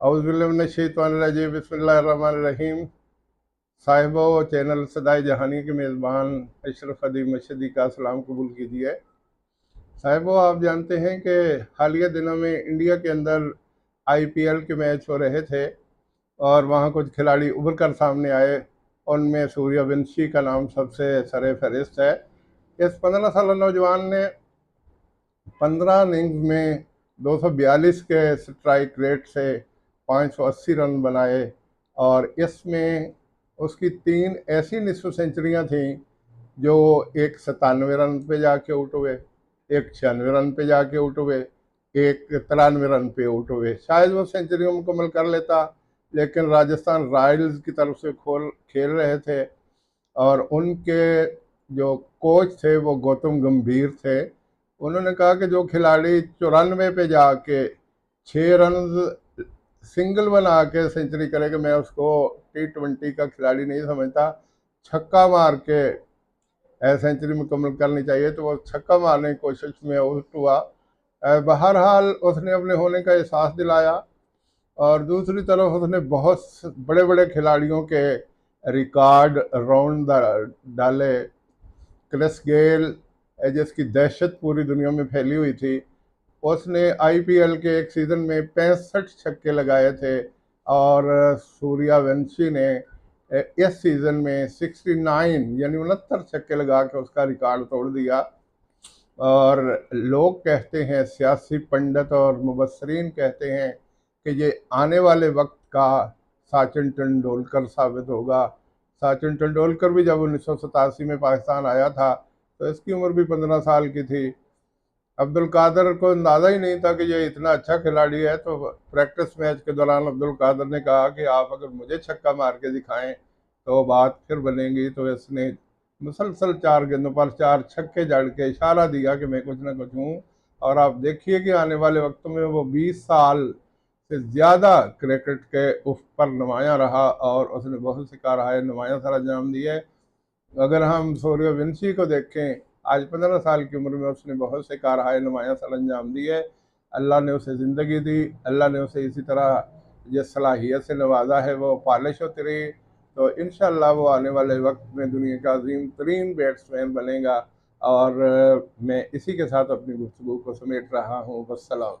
औज़ुबिल्लाहि बिस्मिल्लाहिर्रहमानिर्रहीम। साहिबो चैनल सदाई जहानी के मेज़बान अशरफ अली मशहदी का सलाम कबूल कीजिए। साहिबो, आप जानते हैं कि हालिया दिनों में इंडिया के अंदर आईपीएल के मैच हो रहे थे और वहाँ कुछ खिलाड़ी उभर कर सामने आए। उनमें सूर्यवंशी का नाम सबसे सरे फहरिस्त है। इस 15 साल नौजवान ने 15 इनिंग्स में 242 के स्ट्राइक रेट से 580 रन बनाए और इसमें उसकी 3 ऐसी निस्फ सेंचुरियां थीं जो एक 97 रन पे जाके आउट हुए, एक 96 रन पे जाके आउट हुए, एक 93 रन पे आउट हुए। शायद वो सेंचुरी मुकम्मल कर लेता, लेकिन राजस्थान रॉयल्स की तरफ से खेल रहे थे और उनके जो कोच थे वो गौतम गंभीर थे। उन्होंने कहा कि जो खिलाड़ी 94 पे जाके 6 रन सिंगल बना के सेंचुरी करेगा, मैं उसको T20 का खिलाड़ी नहीं समझता। छक्का मार के सेंचुरी मुकम्मल करनी चाहिए। तो वो छक्का मारने की कोशिश में आउट हुआ। बहरहाल उसने अपने होने का एहसास दिलाया और दूसरी तरफ उसने बहुत बड़े बड़े खिलाड़ियों के रिकॉर्ड राउंड डाले। क्रिस गेल, जिसकी दहशत पूरी दुनिया में फैली हुई थी, उसने आईपीएल के एक सीज़न में 65 छक्के लगाए थे और सूर्यवंशी ने इस सीज़न में 69 यानी 69 छक्के लगा के उसका रिकॉर्ड तोड़ दिया। और लोग कहते हैं, सियासी पंडित और मुबस्सरीन कहते हैं कि ये आने वाले वक्त का सचिन तेंदुलकर साबित होगा। सचिन तेंदुलकर भी जब 1987 में पाकिस्तान आया था तो इसकी उम्र भी 15 साल की थी। अब्दुल कादर को अंदाज़ा ही नहीं था कि ये इतना अच्छा खिलाड़ी है। तो प्रैक्टिस मैच के दौरान अब्दुल कादर ने कहा कि आप अगर मुझे छक्का मार के दिखाएं तो बात फिर बनेगी। तो इसने मुसलसल 4 गेंदों पर 4 छक्के जड़ के इशारा दिया कि मैं कुछ ना कुछ हूँ। और आप देखिए कि आने वाले वक्तों में वो 20 साल से ज़्यादा क्रिकेट के उस पर नुमायाँ रहा और उसने बहुत सी कारहाय नुमायाँ सर अंजाम दिए। अगर हम सूर्यवंशी को देखें, आज 15 साल की उम्र में उसने बहुत से कारहाय नुमायाँ सर अंजाम दिए। अल्लाह ने उसे ज़िंदगी दी, अल्लाह ने उसे इसी तरह जिस सलाहियत से नवाजा है वो पॉलिश होती रही। तो इंशाअल्लाह वो आने वाले वक्त में दुनिया का अजीम तरीन बैट्समैन बनेगा। और मैं इसी के साथ अपनी गुफ्तगू को समेट रहा हूँ। वस्सलाम।